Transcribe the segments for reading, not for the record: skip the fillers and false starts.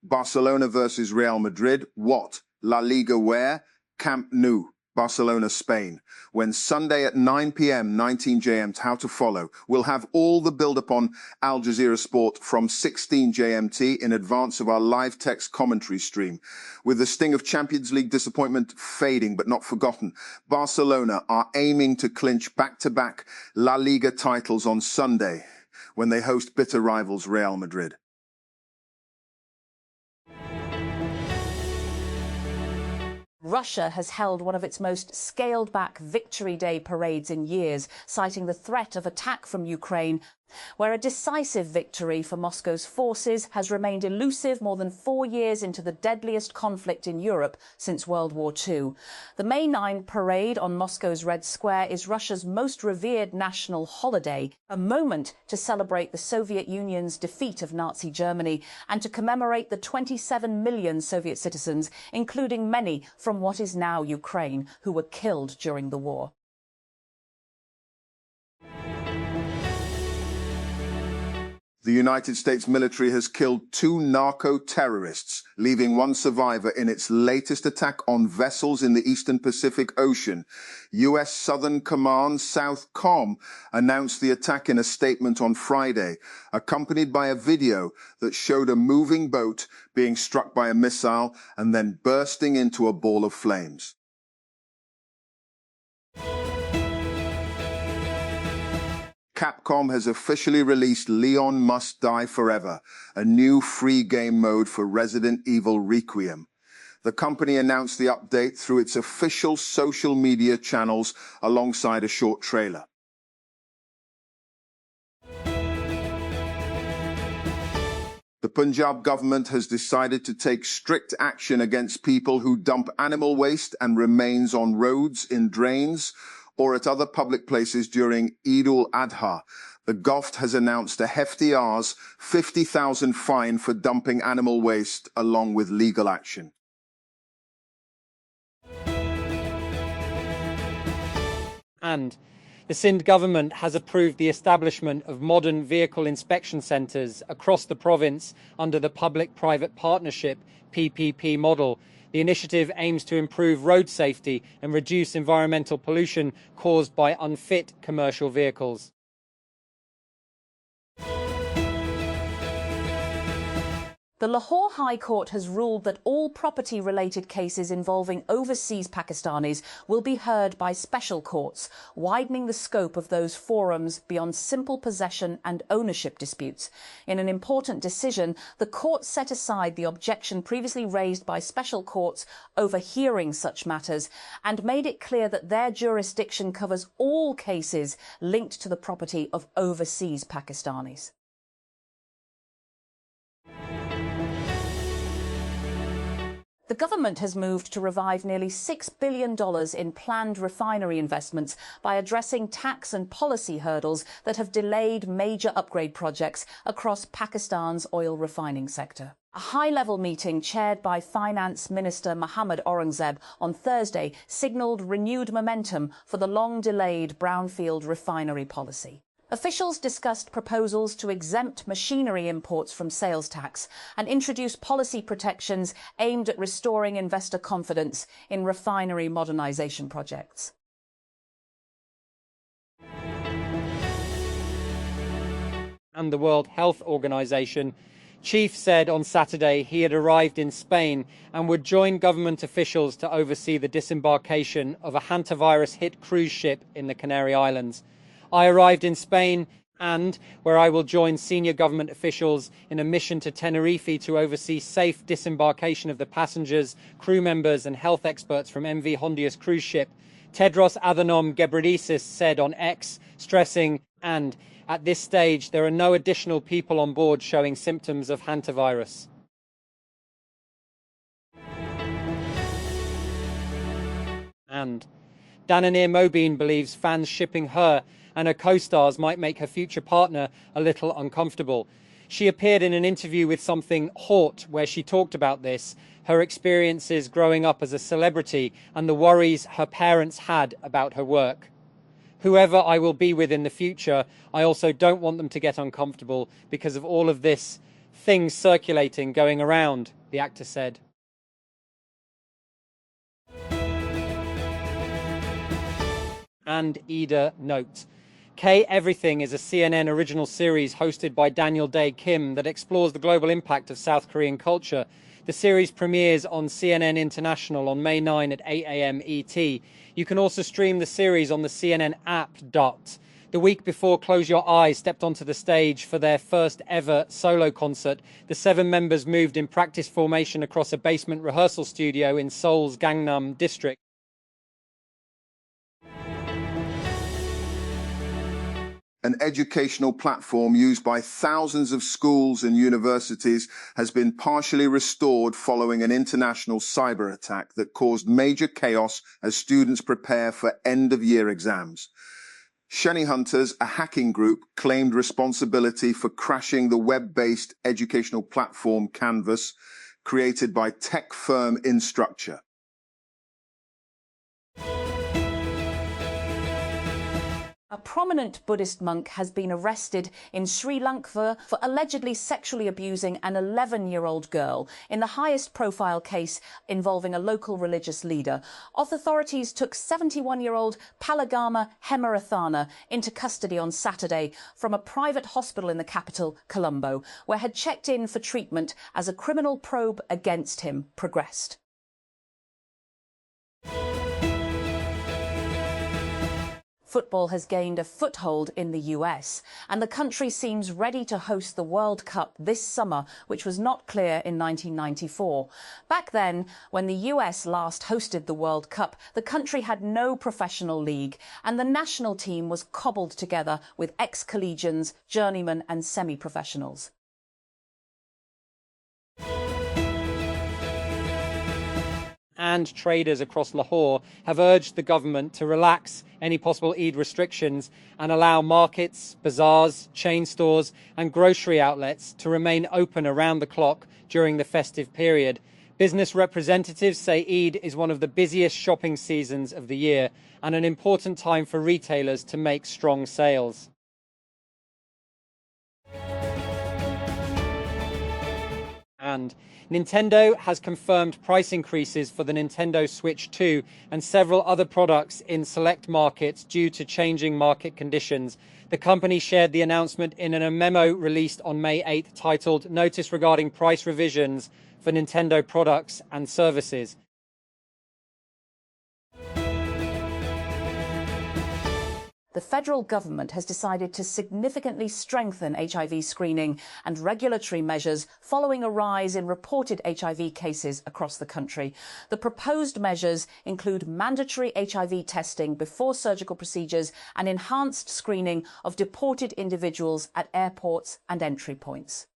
Barcelona versus Real Madrid. What? La Liga where? Camp Nou, Barcelona, Spain. When Sunday at 9 p.m. 19 GMT, how to follow. We'll have all the build-up on Al Jazeera Sport from 16 GMT in advance of our live text commentary stream. With the sting of Champions League disappointment fading but not forgotten, Barcelona are aiming to clinch back-to-back La Liga titles on Sunday when they host bitter rivals Real Madrid. Russia has held one of its most scaled-back Victory Day parades in years, citing the threat of attack from Ukraine, where a decisive victory for Moscow's forces has remained elusive more than 4 years into the deadliest conflict in Europe since World War II. The May 9 parade on Moscow's Red Square is Russia's most revered national holiday, a moment to celebrate the Soviet Union's defeat of Nazi Germany and to commemorate the 27 million Soviet citizens, including many from what is now Ukraine, who were killed during the war. The United States military has killed 2 narco-terrorists, leaving 1 survivor in its latest attack on vessels in the Eastern Pacific Ocean. U.S. Southern Command SOUTHCOM announced the attack in a statement on Friday, accompanied by a video that showed a moving boat being struck by a missile and then bursting into a ball of flames. Capcom has officially released Leon Must Die Forever, a new free game mode for Resident Evil Requiem. The company announced the update through its official social media channels alongside a short trailer. The Punjab government has decided to take strict action against people who dump animal waste and remains on roads, in drains, or at other public places during Eid al-Adha. The GOVT has announced a hefty Rs. 50,000 fine for dumping animal waste, along with legal action. And the Sindh government has approved the establishment of modern vehicle inspection centres across the province under the Public-Private Partnership PPP model. The initiative aims to improve road safety and reduce environmental pollution caused by unfit commercial vehicles. The Lahore High Court has ruled that all property-related cases involving overseas Pakistanis will be heard by special courts, widening the scope of those forums beyond simple possession and ownership disputes. In an important decision, the court set aside the objection previously raised by special courts overhearing such matters and made it clear that their jurisdiction covers all cases linked to the property of overseas Pakistanis. The government has moved to revive nearly $6 billion in planned refinery investments by addressing tax and policy hurdles that have delayed major upgrade projects across Pakistan's oil refining sector. A high-level meeting chaired by Finance Minister Mohammad Aurangzeb on Thursday signalled renewed momentum for the long-delayed brownfield refinery policy. Officials discussed proposals to exempt machinery imports from sales tax and introduce policy protections aimed at restoring investor confidence in refinery modernisation projects. And the World Health Organization chief said on Saturday he had arrived in Spain and would join government officials to oversee the disembarkation of a hantavirus-hit cruise ship in the Canary Islands. I arrived in Spain and where I will join senior government officials in a mission to Tenerife to oversee safe disembarkation of the passengers, crew members and health experts from MV Hondius cruise ship, Tedros Adhanom Ghebreyesus said on X, stressing, and at this stage there are no additional people on board showing symptoms of hantavirus. And Dananir Mobeen believes fans shipping her and her co-stars might make her future partner a little uncomfortable. She appeared in an interview with Something Hot where she talked about this, her experiences growing up as a celebrity and the worries her parents had about her work. Whoever I will be with in the future, I also don't want them to get uncomfortable because of all of this things circulating, going around, the actor said. And Ida notes, K Everything is a CNN original series hosted by Daniel Dae Kim that explores the global impact of South Korean culture. The series premieres on CNN International on May 9 at 8 a.m. ET. You can also stream the series on the CNN app. The week before Close Your Eyes stepped onto the stage for their first ever solo concert, the 7 members moved in practice formation across a basement rehearsal studio in Seoul's Gangnam district. An educational platform used by thousands of schools and universities has been partially restored following an international cyber attack that caused major chaos as students prepare for end-of-year exams. Shiny Hunters, a hacking group, claimed responsibility for crashing the web-based educational platform Canvas, created by tech firm Instructure. A prominent Buddhist monk has been arrested in Sri Lanka for allegedly sexually abusing an 11-year-old girl in the highest profile case involving a local religious leader. Authorities took 71-year-old Palagama Hemarathana into custody on Saturday from a private hospital in the capital, Colombo, where had checked in for treatment as a criminal probe against him progressed. Football has gained a foothold in the US, and the country seems ready to host the World Cup this summer, which was not clear in 1994. Back then, when the US last hosted the World Cup, the country had no professional league, and the national team was cobbled together with ex-collegians, journeymen and semi-professionals. And traders across Lahore have urged the government to relax any possible Eid restrictions and allow markets, bazaars, chain stores and grocery outlets to remain open around the clock during the festive period. Business representatives say Eid is one of the busiest shopping seasons of the year and an important time for retailers to make strong sales. And Nintendo has confirmed price increases for the Nintendo Switch 2 and several other products in select markets due to changing market conditions. The company shared the announcement in a memo released on May 8 titled Notice Regarding Price Revisions for Nintendo Products and Services. The federal government has decided to significantly strengthen HIV screening and regulatory measures following a rise in reported HIV cases across the country. The proposed measures include mandatory HIV testing before surgical procedures and enhanced screening of deported individuals at airports and entry points.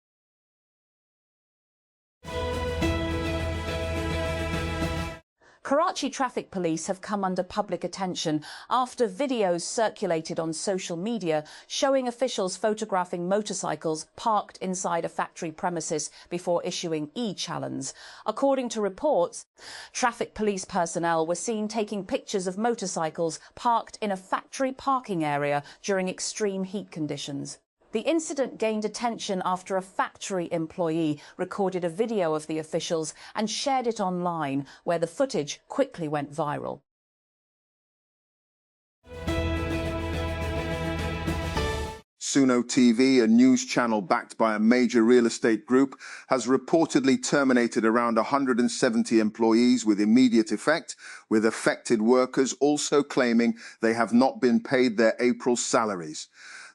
Karachi traffic police have come under public attention after videos circulated on social media showing officials photographing motorcycles parked inside a factory premises before issuing e-challans. According to reports, traffic police personnel were seen taking pictures of motorcycles parked in a factory parking area during extreme heat conditions. The incident gained attention after a factory employee recorded a video of the officials and shared it online, where the footage quickly went viral. Suno TV, a news channel backed by a major real estate group, has reportedly terminated around 170 employees with immediate effect, with affected workers also claiming they have not been paid their April salaries.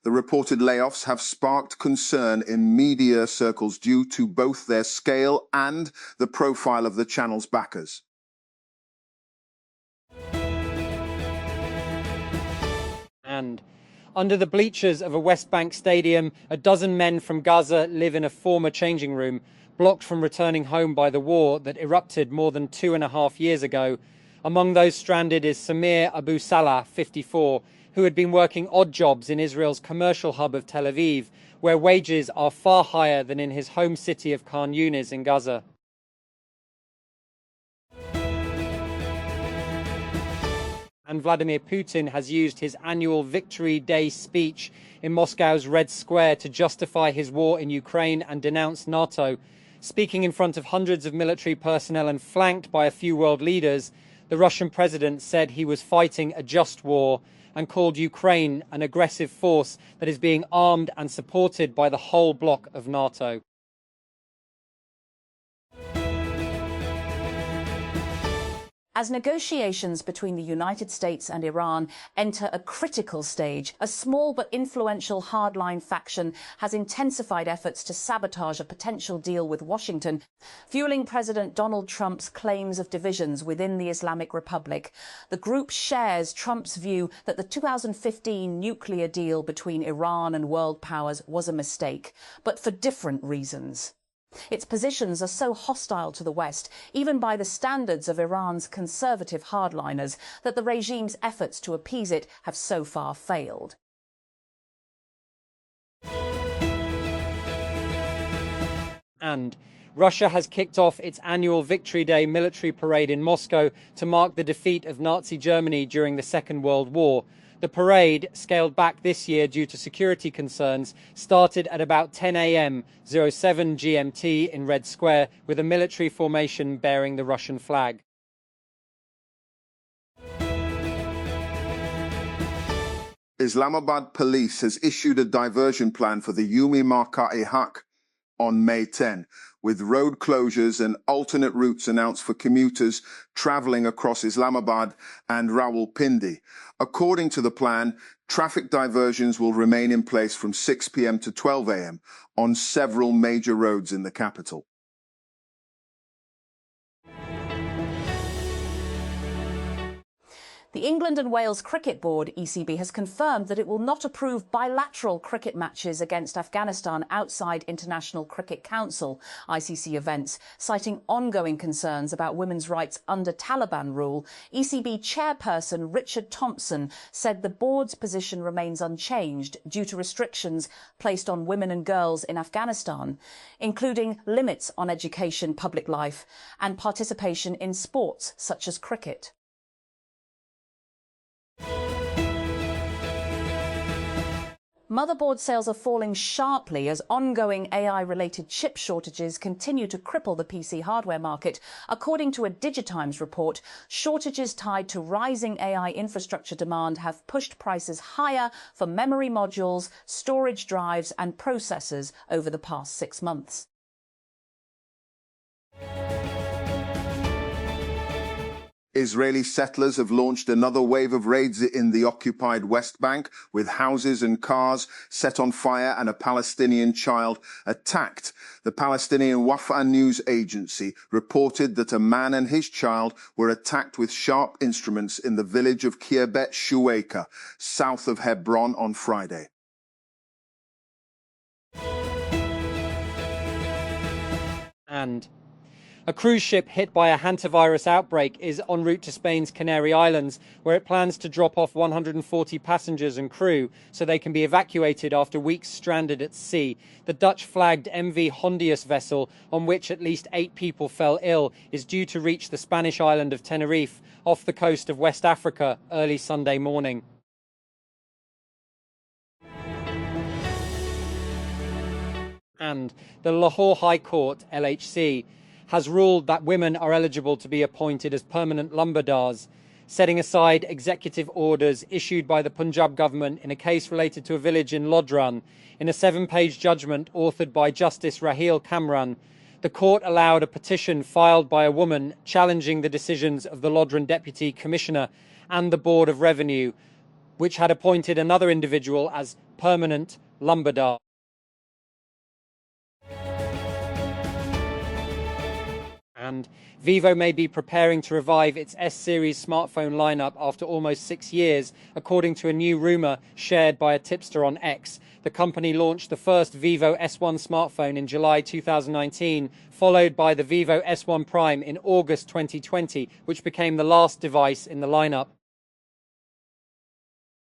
The reported layoffs have sparked concern in media circles due to both their scale and the profile of the channel's backers. And under the bleachers of a West Bank stadium, a dozen men from Gaza live in a former changing room, blocked from returning home by the war that erupted more than 2.5 years ago. Among those stranded is Samir Abu Salah, 54, who had been working odd jobs in Israel's commercial hub of Tel Aviv, where wages are far higher than in his home city of Khan Yunis in Gaza. and Vladimir Putin has used his annual Victory Day speech in Moscow's Red Square to justify his war in Ukraine and denounce NATO. Speaking in front of hundreds of military personnel and flanked by a few world leaders, the Russian president said he was fighting a just war and called Ukraine an aggressive force that is being armed and supported by the whole bloc of NATO. As negotiations between the United States and Iran enter a critical stage, a small but influential hardline faction has intensified efforts to sabotage a potential deal with Washington, fueling President Donald Trump's claims of divisions within the Islamic Republic. The group shares Trump's view that the 2015 nuclear deal between Iran and world powers was a mistake, but for different reasons. Its positions are so hostile to the West, even by the standards of Iran's conservative hardliners, that the regime's efforts to appease it have so far failed. And Russia has kicked off its annual Victory Day military parade in Moscow to mark the defeat of Nazi Germany during the Second World War. The parade, scaled back this year due to security concerns, started at about 10 a.m. 07 GMT in Red Square with a military formation bearing the Russian flag. Islamabad police has issued a diversion plan for the Yumi Marka-e-Haq on May 10, with road closures and alternate routes announced for commuters traveling across Islamabad and Rawalpindi. According to the plan, traffic diversions will remain in place from 6 p.m. to 12 a.m. on several major roads in the capital. The England and Wales Cricket Board, ECB, has confirmed that it will not approve bilateral cricket matches against Afghanistan outside International Cricket Council, ICC events, citing ongoing concerns about women's rights under Taliban rule. ECB chairperson Richard Thompson said the board's position remains unchanged due to restrictions placed on women and girls in Afghanistan, including limits on education, public life, and participation in sports such as cricket. Motherboard sales are falling sharply as ongoing AI-related chip shortages continue to cripple the PC hardware market. According to a Digitimes report, shortages tied to rising AI infrastructure demand have pushed prices higher for memory modules, storage drives and processors over the past 6 months. Israeli settlers have launched another wave of raids in the occupied West Bank, with houses and cars set on fire and a Palestinian child attacked. The Palestinian Wafa news agency reported that a man and his child were attacked with sharp instruments in the village of Kirbet Shueika, south of Hebron, on Friday. And a cruise ship hit by a hantavirus outbreak is en route to Spain's Canary Islands, where it plans to drop off 140 passengers and crew so they can be evacuated after weeks stranded at sea. The Dutch-flagged MV Hondius vessel, on which at least 8 people fell ill, is due to reach the Spanish island of Tenerife, off the coast of West Africa, early Sunday morning. And the Lahore High Court, LHC, has ruled that women are eligible to be appointed as permanent lumberdars, setting aside executive orders issued by the Punjab government in a case related to a village in Lodran. In a 7-page judgment authored by Justice Raheel Kamran, the court allowed a petition filed by a woman challenging the decisions of the Lodran Deputy Commissioner and the Board of Revenue, which had appointed another individual as permanent lumberdar. And Vivo may be preparing to revive its S-series smartphone lineup after almost 6 years, according to a new rumour shared by a tipster on X. The company launched the first Vivo S1 smartphone in July 2019, followed by the Vivo S1 Prime in August 2020, which became the last device in the lineup.